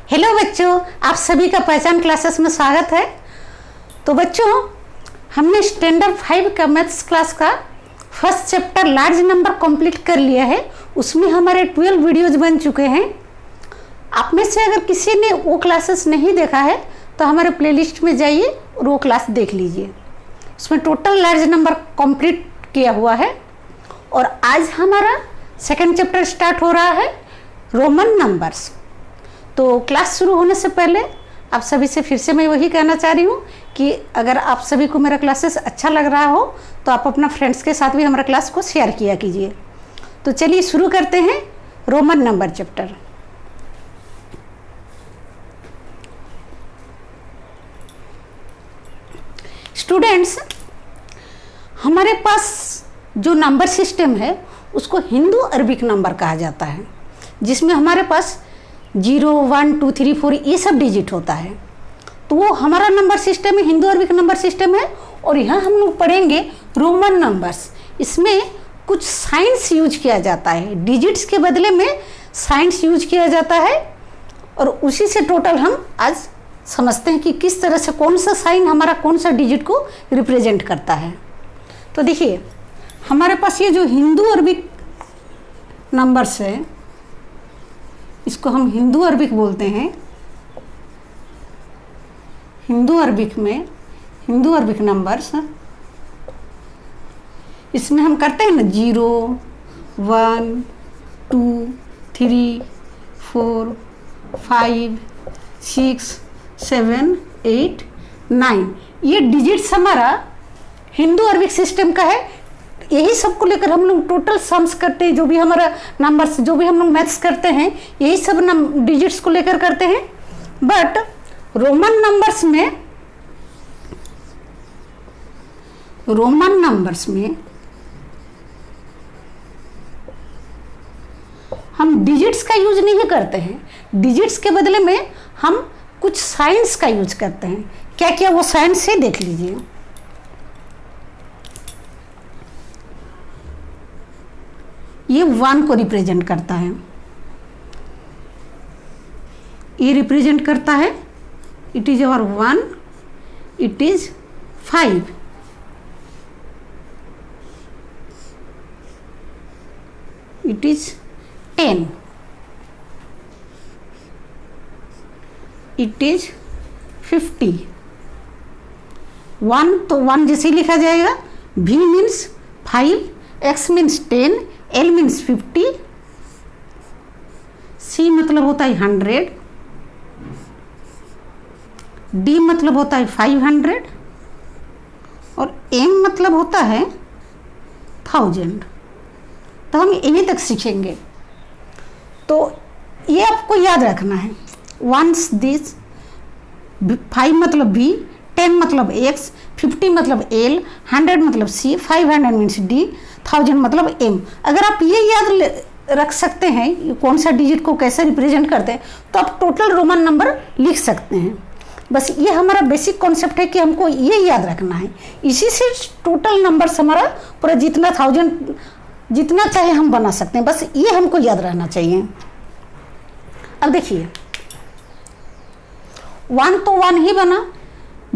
Hello बच्चों, आप सभी का पहचान क्लासेस में स्वागत है। तो बच्चों, हमने स्टैंडर्ड 5 का मैथ्स क्लास का first chapter large number complete कर लिया है। उसमें हमारे 12 वीडियोज बन चुके हैं। आप में से अगर किसी ने वो क्लासेस नहीं देखा है तो हमारे प्लेलिस्ट में जाइए और वो क्लास देख लीजिए। उसमें टोटल लार्ज नंबर कंप्लीट किया हुआ है। और आज हमारा सेकंड चैप्टर स्टार्ट हो रहा है, रोमन नंबर्स। तो क्लास शुरू होने से पहले आप सभी से फिर से मैं वही कहना चाह रही हूँ कि अगर आप सभी को मेरा क्लासेस अच्छा लग रहा हो तो आप अपना फ्रेंड्स के साथ भी हमारा क्लास को शेयर किया कीजिए। तो चलिए शुरू करते हैं रोमन नंबर चैप्टर। स्टूडेंट्स, हमारे पास जो नंबर सिस्टम है उसको हिंदू अरबिक नंबर कहा जाता है, जिसमें हमारे पास 0, 1, 2, 3, 4 ये सब डिजिट होता है। तो वो हमारा नंबर सिस्टम है, हिंदू अरबिक नंबर सिस्टम है। और यहाँ हम लोग पढ़ेंगे रोमन नंबर्स। इसमें कुछ साइंस यूज किया जाता है, डिजिट्स के बदले में साइंस यूज किया जाता है। और उसी से टोटल हम आज समझते हैं कि किस तरह से कौन सा साइन हमारा कौन सा डिजिट को रिप्रेजेंट करता है। तो देखिए, हमारे पास ये जो हिंदू अरबिक नंबर्स है, इसको हम हिंदू अरबिक बोलते हैं। हिंदू अरबिक में हिंदू अरबिक नंबर्स, इसमें हम करते हैं ना 0, 1, 2, 3, 4, 5, 6, 7, 8, 9 ये डिजिट्स हमारा हिंदू अरबिक सिस्टम का है। यही सब को लेकर हम लोग टोटल सम्स करते हैं। जो भी हमारा नंबर्स, जो भी हम लोग मैथ्स करते हैं, यही सब डिजिट्स को लेकर करते हैं। बट रोमन नंबर्स में हम डिजिट्स का यूज नहीं करते हैं। डिजिट्स के बदले में हम कुछ साइंस का यूज करते हैं। क्या क्या वो साइंस है देख लीजिए। ये 1 को रिप्रेजेंट करता है, ये रिप्रेजेंट करता है, it is our 1, it is 5, it is 10, it is 50। 1 तो 1 जैसे लिखा जाएगा। V means 5, X means 10, L means 50, C मतलब होता है 100, D मतलब होता है 500 और M मतलब होता है 1000। तो हम यहीं तक सीखेंगे। तो ये आपको याद रखना है। वंस दिस 5 मतलब V, 10 मतलब X, 50 मतलब L, 100 मतलब C, 500 मीन्स D, 1000 मतलब M। अगर आप ये याद रख सकते हैं कौन सा डिजिट को कैसे रिप्रेजेंट करते हैं तो आप टोटल रोमन नंबर लिख सकते हैं। बस ये हमारा बेसिक कॉन्सेप्ट है कि हमको ये याद रखना है। इसी से टोटल नंबर्स हमारा पूरा जितना 1000 जितना चाहे हम बना सकते हैं। बस ये हमको याद रहना चाहिए। अब देखिए, 1 तो 1 ही बना,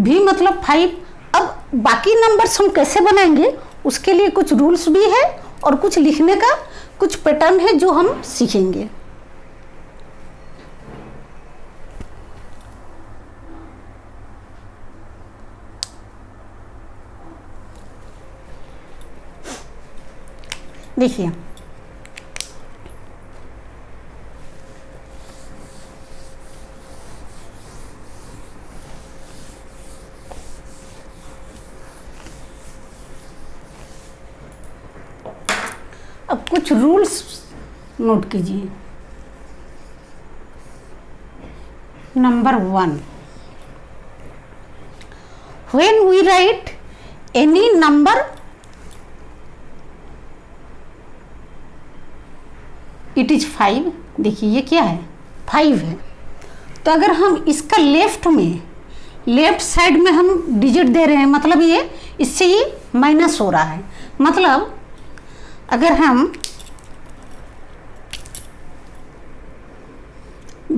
V मतलब 5। अब बाकी नंबर्स हम कैसे बनाएंगे उसके लिए कुछ रूल्स भी है और कुछ लिखने का कुछ पैटर्न है जो हम सीखेंगे। देखिए, अब कुछ रूल्स नोट कीजिए। Number 1, when we write any number it is 5। देखिए ये क्या है, 5 है। तो अगर हम इसका लेफ्ट साइड में हम डिजिट दे रहे हैं, मतलब ये इससे ही माइनस हो रहा है। मतलब अगर हम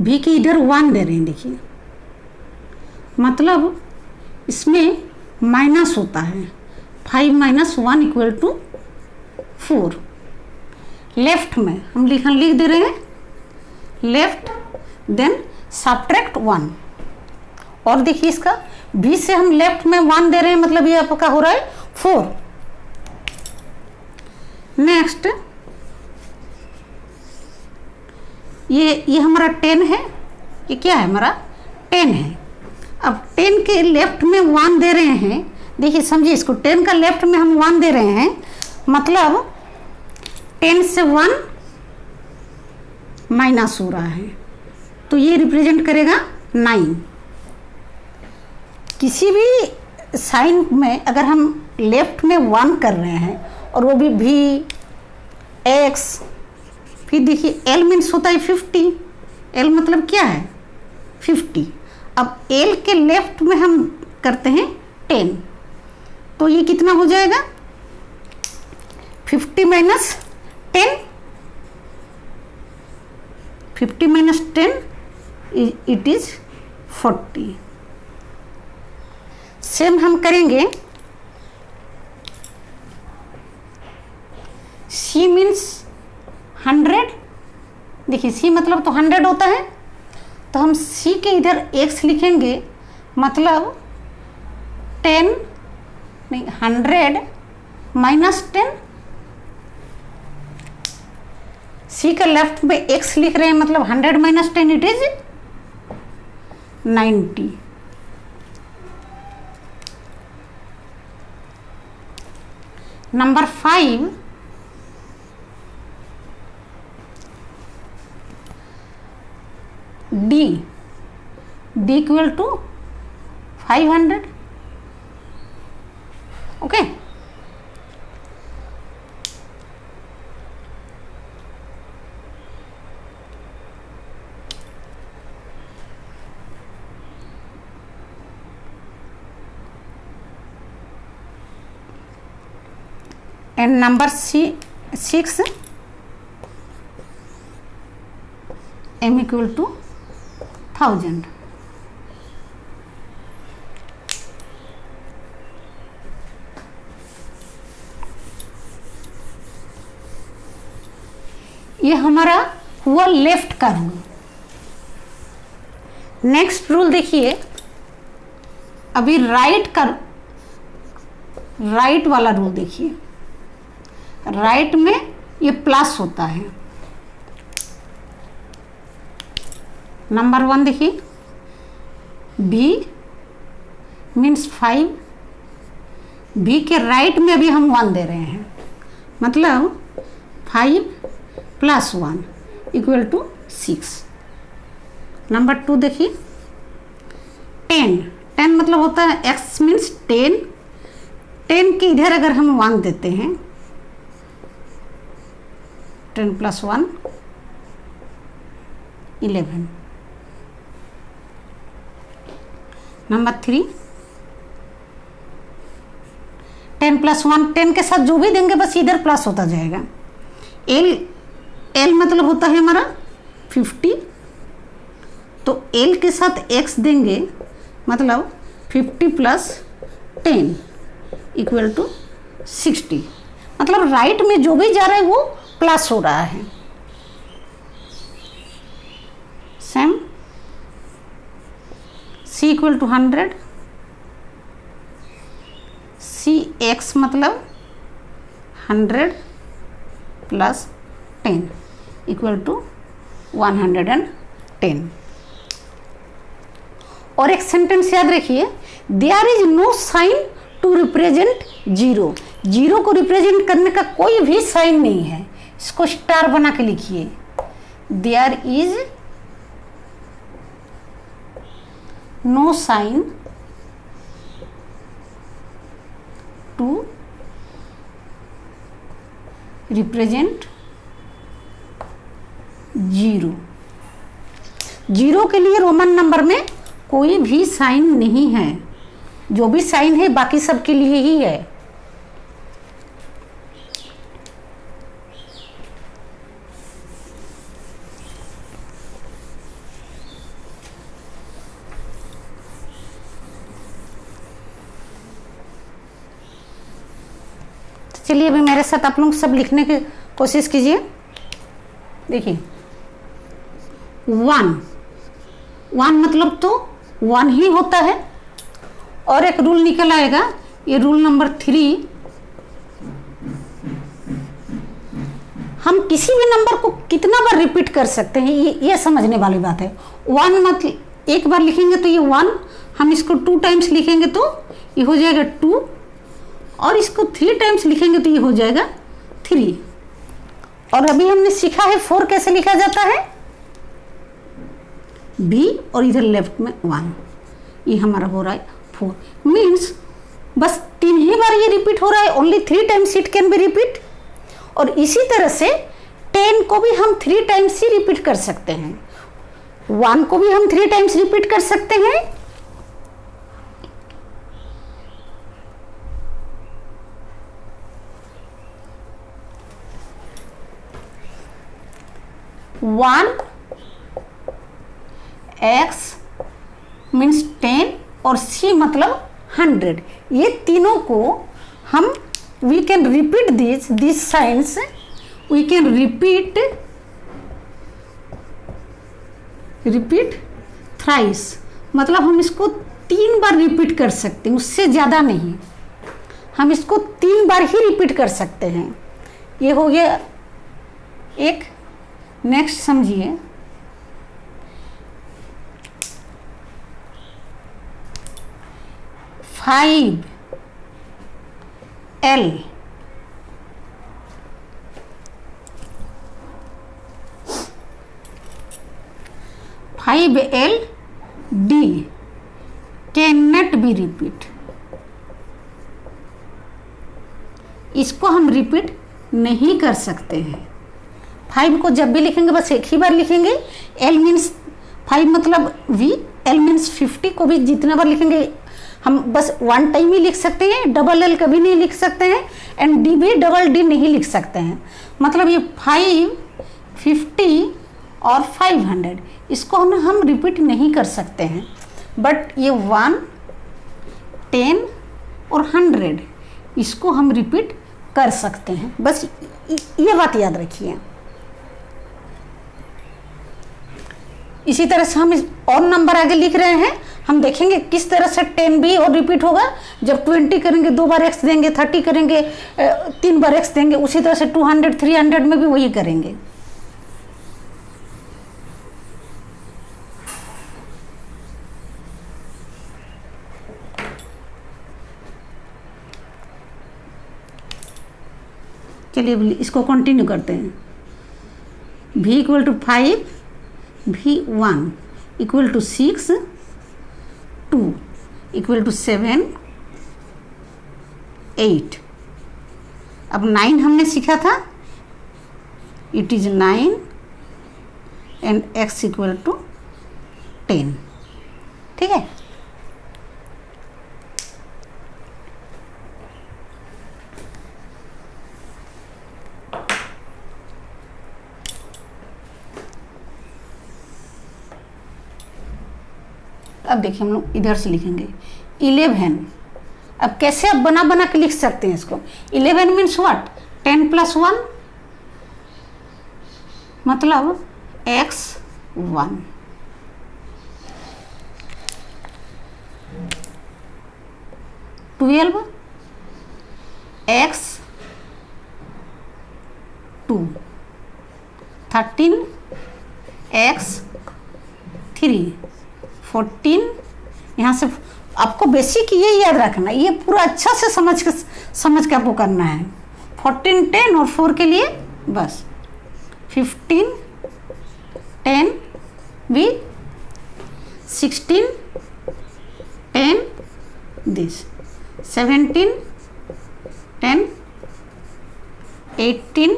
बी के इधर 1 दे रहे हैं, देखिए मतलब इसमें माइनस होता है, 5 - 1 = 4। लेफ्ट में हम लिख दे रहे हैं लेफ्ट, देन सब्ट्रैक्ट 1। और देखिए इसका बी से हम लेफ्ट में 1 दे रहे हैं, मतलब ये आपका हो रहा है 4। नेक्स्ट ये हमारा 10 है, ये क्या है हमारा 10 है। अब 10 के लेफ्ट में 1 दे रहे हैं, देखिए समझिए इसको, 10 का लेफ्ट में हम 1 दे रहे हैं, मतलब 10 से 1 माइनस हो रहा है, तो ये रिप्रेजेंट करेगा 9। किसी भी साइन में अगर हम लेफ्ट में 1 कर रहे हैं और वो भी भी एक्स, फिर देखिए एल मीन्स होता है 50, एल मतलब क्या है 50। अब एल के लेफ्ट में हम करते हैं 10, तो ये कितना हो जाएगा 50 - 10, 50 - 10 इट इज 40। सेम हम करेंगे सी मीन्स 100, देखिए सी मतलब तो 100 होता है, तो हम सी के इधर x लिखेंगे, मतलब 10 नहीं 100 - 10। सी के लेफ्ट में x लिख रहे हैं, मतलब 100 - 10 it is 90। Number 5, D = 500। Okay, and number 6, m = 1000। ये हमारा हुआ लेफ्ट का रूल। नेक्स्ट रूल देखिए, अभी राइट वाला रूल देखिए। राइट में ये प्लस होता है। नंबर 1 देखिए, बी मीन्स 5, बी के राइट में भी हम 1 दे रहे हैं, मतलब 5 + 1 = 6। नंबर 2 देखिए, 10 मतलब होता है x मीन्स 10, 10 के इधर अगर हम 1 देते हैं, 10 + 1 11। नंबर 3, 10 + 1, 10 के साथ जो भी देंगे बस इधर प्लस होता जाएगा। एल मतलब होता है हमारा 50, तो एल के साथ x देंगे, मतलब 50 + 10 = 60। मतलब राइट में जो भी जा रहा है वो प्लस हो रहा है। सेम c = 100, cx मतलब 100 + 10 = 110। और एक सेंटेंस याद रखिए, there is no sign to represent 0। 0 को रिप्रेजेंट करने का कोई भी साइन नहीं है, इसको स्टार बना के लिखिए। There is no sign to represent 0। 0 के लिए रोमन नंबर में कोई भी साइन नहीं है, जो भी साइन है बाकी सब के लिए ही है। चलिए अभी मेरे साथ आप लोग सब लिखने की कोशिश कीजिए। देखिए 1 मतलब तो 1 ही होता है। और एक रूल निकल आएगा, ये रूल नंबर 3, हम किसी भी नंबर को कितना बार रिपीट कर सकते हैं, ये समझने वाली बात है। 1 मतलब एक बार लिखेंगे तो ये 1, हम इसको 2 टाइम्स लिखेंगे तो ये हो जाएगा 2, और इसको 3 टाइम्स लिखेंगे तो ये हो जाएगा 3। और अभी हमने सीखा है 4 कैसे लिखा जाता है, B और इधर लेफ्ट में 1, ये हमारा हो रहा है 4। मीन्स बस 3 ही बार ये रिपीट हो रहा है, only 3 times it can be repeat. और इसी तरह से 10 को भी हम 3 टाइम्स ही रिपीट कर सकते हैं, 1 को भी हम 3 टाइम्स रिपीट कर सकते हैं, X मीन्स 10 और C मतलब 100। ये तीनों को हम we can repeat these signs, we can repeat thrice, मतलब हम इसको 3 बार रिपीट कर सकते हैं, उससे ज़्यादा नहीं। हम इसको 3 बार ही रिपीट कर सकते हैं। ये हो गया एक। नेक्स्ट समझिए, five L D cannot be repeat। इसको हम रिपीट नहीं कर सकते हैं। 5 को जब भी लिखेंगे बस एक ही बार लिखेंगे। L मीन्स 5 मतलब V, L मीन्स 50 को भी जितना बार लिखेंगे हम बस 1 टाइम ही लिख सकते हैं, डबल L कभी नहीं लिख सकते हैं, एंड D भी डबल D नहीं लिख सकते हैं। मतलब ये 5, 50 और 500 इसको हम रिपीट नहीं कर सकते हैं। बट ये 1, 10 और 100 इसको हम रिपीट कर सकते हैं। बस ये बात याद रखिए। इसी तरह से हम और नंबर आगे लिख रहे हैं, हम देखेंगे किस तरह से 10 भी और रिपीट होगा। जब 20 करेंगे 2 बार x देंगे, 30 करेंगे 3 बार x देंगे, उसी तरह से 200, 300 में भी वही करेंगे। चलिए इसको कंटिन्यू करते हैं। v equal to 5, V1 equal to 6, 2 equal to 7, 8। अब 9 हमने सीखा था, it is 9 and x equal to 10। ठीक है। अब देखिए हम लोग इधर से लिखेंगे 11। अब कैसे आप बना बना के लिख सकते हैं इसको। 11 मीन्स व्हाट, 10 + 1 मतलब x1। 12 x2, 13 x3, 14। यहाँ से आपको बेसिक ये याद रखना, ये पूरा अच्छा से समझ के आपको करना है। 14, 10 और 4 के लिए बस 15, 10 भी 16, 10 दिस 17, 10 18,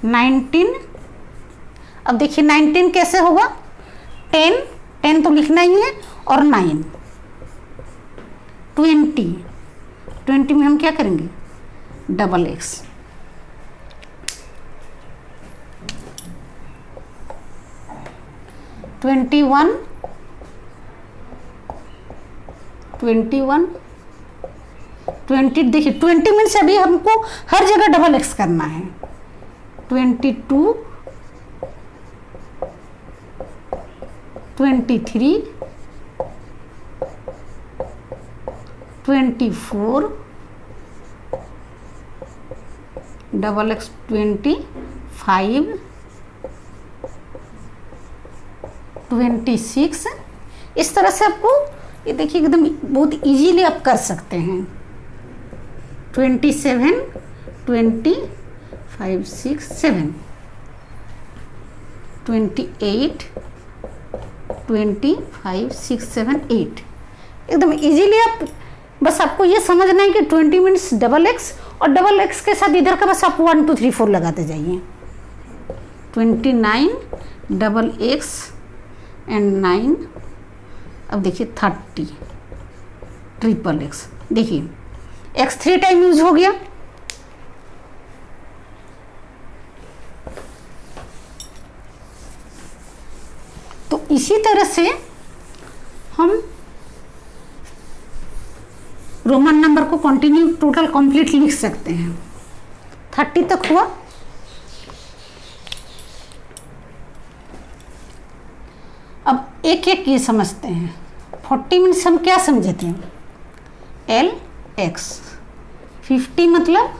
19। अब देखिए 19 कैसे होगा, 10 तो लिखना ही है और 9, 20 में हम क्या करेंगे, डबल x। 21, 20 देखिए 20 मीन्स अभी हमको हर जगह डबल एक्स करना है। 22, 23, 24, डबल एक्स 25, 26। इस तरह से आपको ये देखिए एकदम बहुत इजीली आप कर सकते हैं। 27, 25, 6, 7, 28, 25, 6, 7, 8 एकदम इजीली आप, बस आपको ये समझना है कि 20 मीन्स डबल एक्स, और डबल एक्स के साथ इधर का बस आप 1 2 3 4 लगाते जाइए। 29, डबल एक्स एंड 9, अब देखिए 30, ट्रिपल एक्स। देखिए एक्स 3 टाइम यूज हो गया। तो इसी तरह से हम रोमन नंबर को कंटिन्यू टोटल कंप्लीट लिख सकते हैं। 30 तक हुआ। अब एक एक ये समझते हैं। 40 मीन्स हम क्या समझे थे? L x. 50 मतलब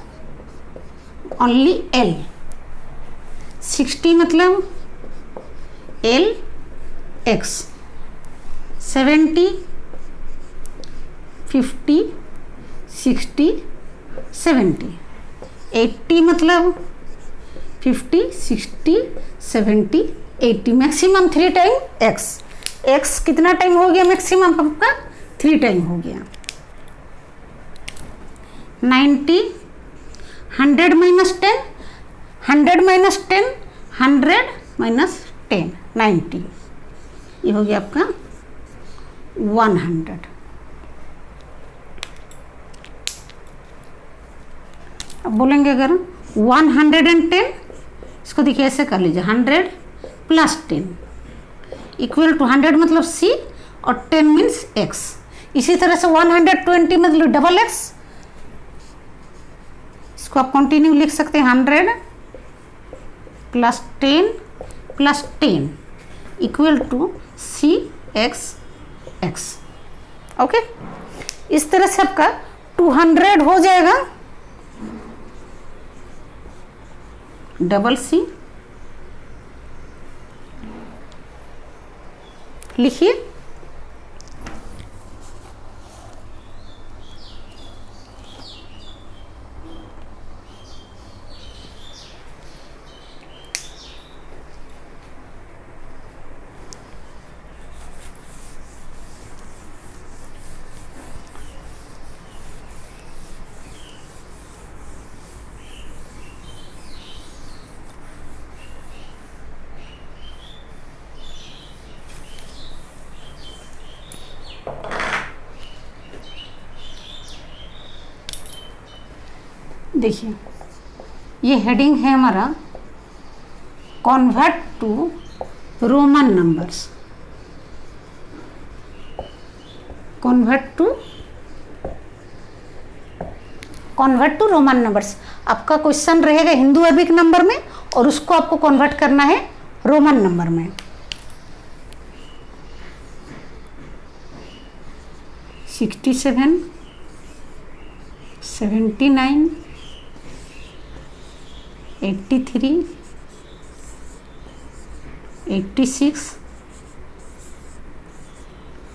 ओनली एल। 60 मतलब एल एक्स। 70, 50, 60, 70। 80 मतलब 50, 60, 70, 80। Maximum 3 time x. एक्स कितना टाइम हो गया? मैक्सिमम आपका 3 टाइम हो गया। 90, 100 माइनस 10, 100 माइनस 10, 100 माइनस 10, 90। ये हो गया आपका 100। अब बोलेंगे अगर 110, इसको देखिए ऐसे कर लीजिए, 100 प्लस 10 इक्वल टू 100 मतलब सी और 10 मीन्स एक्स। इसी तरह से 120 मतलब डबल एक्स। इसको आप कंटिन्यू लिख सकते हैं, 100 plus 10 plus 10 equal to C X X. Okay, इस तरह से आपका 200 हो जाएगा डबल सी। लिखिए, देखिए ये हेडिंग है हमारा convert to Roman numbers. Convert to Roman numbers. आपका क्वेश्चन रहेगा हिंदू अरबिक नंबर में और उसको आपको कन्वर्ट करना है रोमन नंबर में। 67, 79, 83, 86,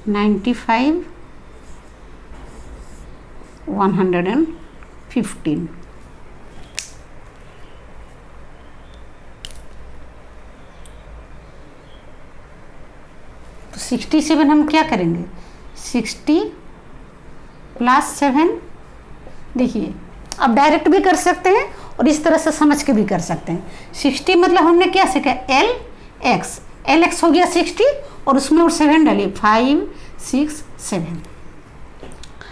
95, 115। तो 67 हम क्या करेंगे? 60 प्लस 7। देखिए आप डायरेक्ट भी कर सकते हैं और इस तरह से समझ के भी कर सकते हैं। 60 मतलब हमने क्या सीखा? L x. एल एक्स हो गया 60 और उसमें और 7 डालिए, 5, 6, 7।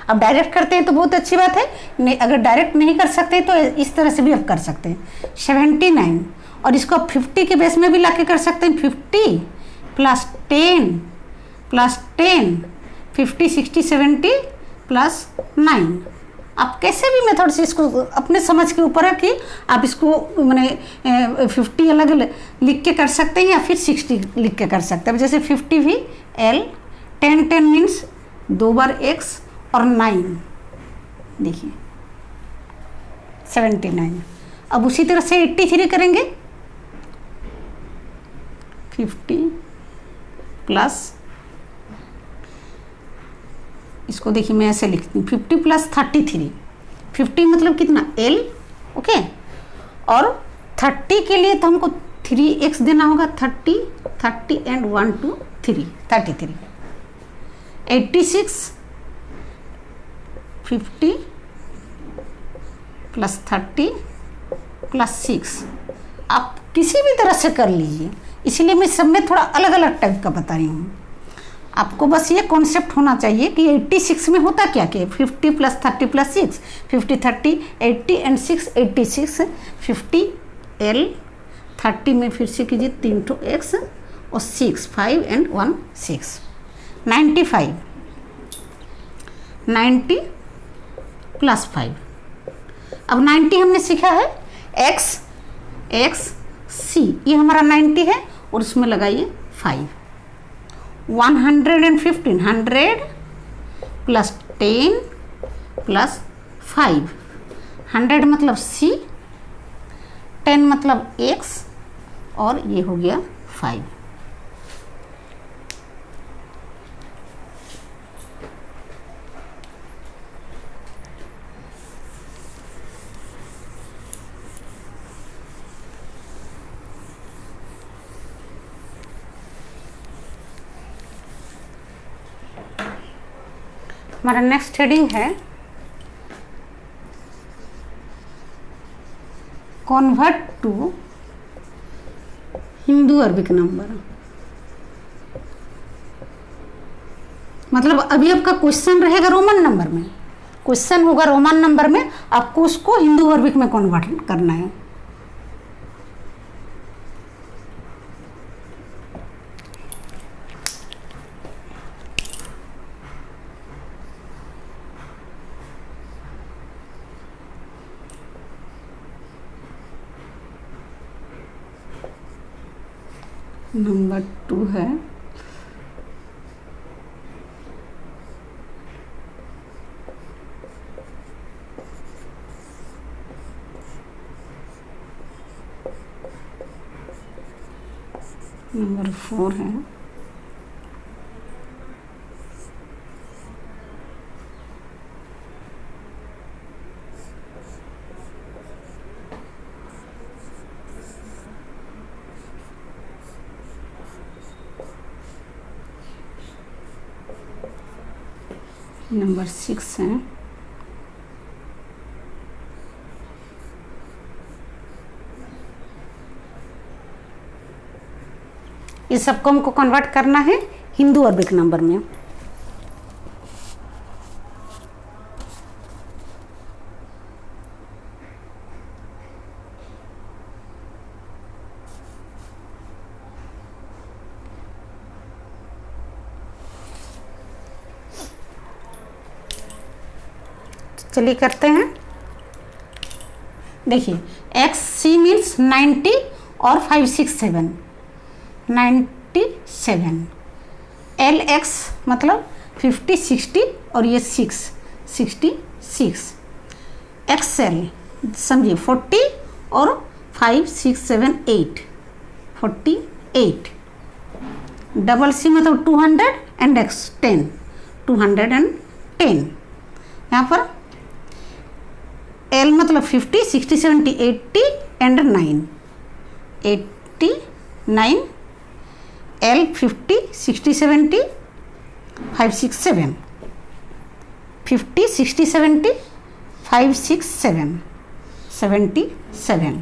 अब डायरेक्ट करते हैं तो बहुत अच्छी बात है, नहीं अगर डायरेक्ट नहीं कर सकते तो इस तरह से भी आप कर सकते हैं। 79 और इसको आप 50 के बेस में भी ला के कर सकते हैं। 50 प्लस 10 प्लस 10, 50, 60, 70 प्लस 9, आप कैसे भी मेथड से इसको अपने समझ के ऊपर है कि आप इसको मैंने 50 अलग लिख के कर सकते हैं या फिर 60 लिख के कर सकते हैं। जैसे 50 भी L, 10 मीन्स 2 बार X और 9, देखिए 79। अब उसी तरह से 83 करेंगे, 50 प्लस, इसको देखिए मैं ऐसे लिखती हूँ 50 प्लस 33। 50 मतलब कितना L, ओके, और 30 के लिए तो हमको 3x देना होगा, 30 एंड 1 2 3 33। 86 50 प्लस 30 प्लस 6, आप किसी भी तरह से कर लीजिए, इसीलिए मैं सब में थोड़ा अलग अलग टाइप का बता रही हूँ। आपको बस ये कॉन्सेप्ट होना चाहिए कि 86 में होता क्या क्या, 50 प्लस 30 प्लस 6, 50 30 80 एंड 6 86, 50 L, 30 में फिर से कीजिए 3 to X और 6 5 एंड 1 6, 95, 90 प्लस 5। अब 90 हमने सीखा है X C, ये हमारा 90 है और उसमें लगाइए 5। 115, 100 प्लस 10 प्लस 5, 100 मतलब C, 10 मतलब X और ये हो गया 5। हमारा नेक्स्ट हेडिंग है convert to Hindu Arabic number. मतलब अभी आपका क्वेश्चन रहेगा रोमन नंबर में, क्वेश्चन होगा रोमन नंबर में, आपको उसको हिंदू अरबिक में कन्वर्ट करना है। नंबर 2 है नंबर 4 है नंबर 6 है इस सबको हमको कन्वर्ट करना है हिंदू अरबिक नंबर में। चलिए करते हैं। देखिए एक्स सी मीन्स 90 और 5 6 7 97। एल एक्स मतलब 50 60 और ये 6 66। एक्सएल समझिए 40 और 5 6 7 8 48। डबल सी मतलब 200 एंड एक्स 10 210। यहाँ पर एल मतलब 50 60 70 80 एंड 9 89। एल 50 60 70 5 6 7 50 60 70 5 6 7 77।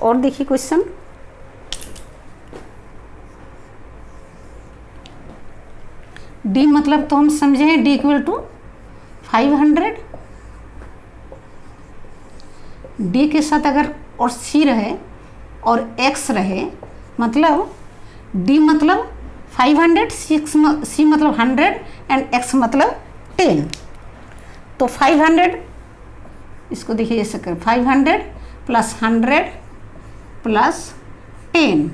और देखिए क्वेश्चन डी मतलब तो हम समझे हैं डी इक्वल टू 500। डी के साथ अगर और सी रहे और एक्स रहे मतलब डी मतलब 500 सी मतलब 100 एंड एक्स मतलब 10। तो 500, इसको देखिए ऐसे कर, 500 प्लस 100 प्लस 10,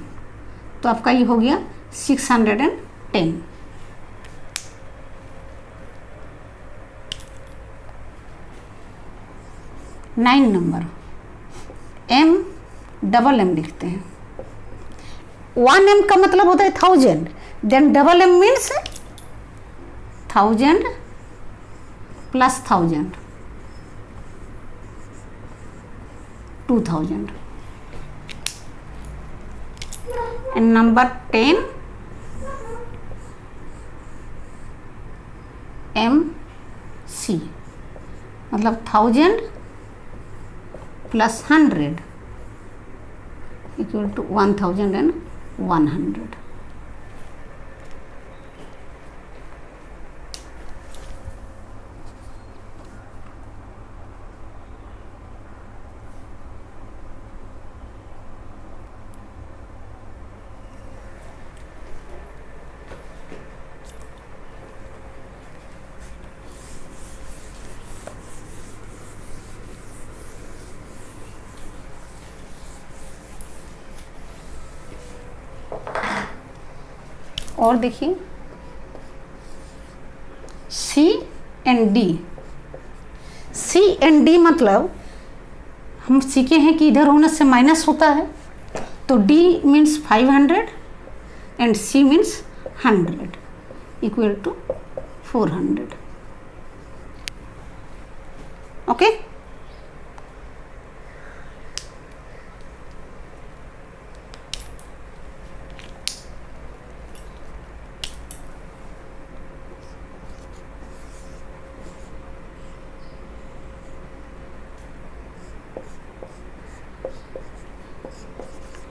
तो आपका ये हो गया 610। 9 नंबर, M लिखते हैं। 1M का मतलब होता है 1000, then MM means 1000 plus 1000, 2000। And number 10 MC मतलब 1000 प्लस 100 इक्वल टू 1100। और देखिए C&D। C&D मतलब हम सीखे हैं कि इधर होने से माइनस होता है, तो D means 500 and C means 100 equal to 400। Okay,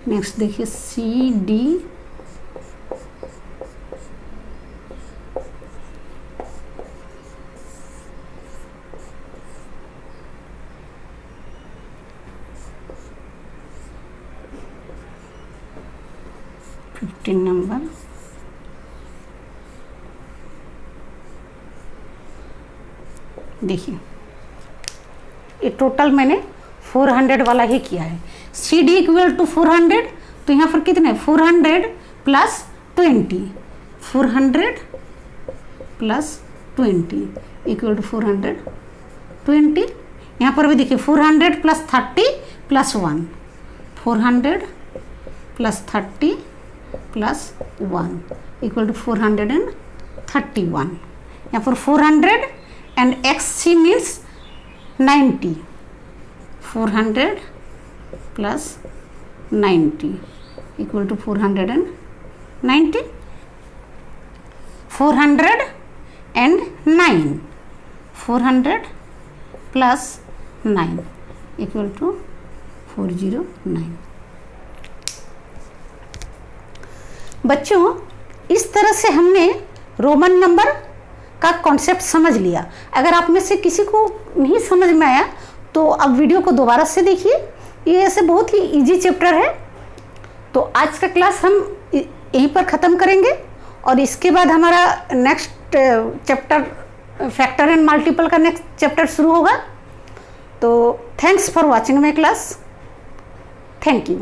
next देखिए CD नंबर। देखिए ये टोटल मैंने 400 वाला ही किया है। CD इक्वल टू 400, तो यहाँ पर कितने 400 प्लस 20, 400 प्लस 20 इक्वल टू 420। यहाँ पर भी देखिए 400 plus 30 plus 1, 400 plus 30 plus 1 equal to 431। यहाँ पर 400 and XC means 90, 400 plus 90 equal to 490, 409, 400 plus 9 equal to 409। बच्चों, इस तरह से हमने रोमन नंबर का कॉन्सेप्ट समझ लिया। अगर आप में से किसी को नहीं समझ में आया तो अब वीडियो को दोबारा से देखिए, ये ऐसे बहुत ही इजी चैप्टर है। तो आज का क्लास हम यहीं पर ख़त्म करेंगे और इसके बाद हमारा next chapter factor and multiple का नेक्स्ट चैप्टर शुरू होगा। तो thanks for watching my class. Thank you.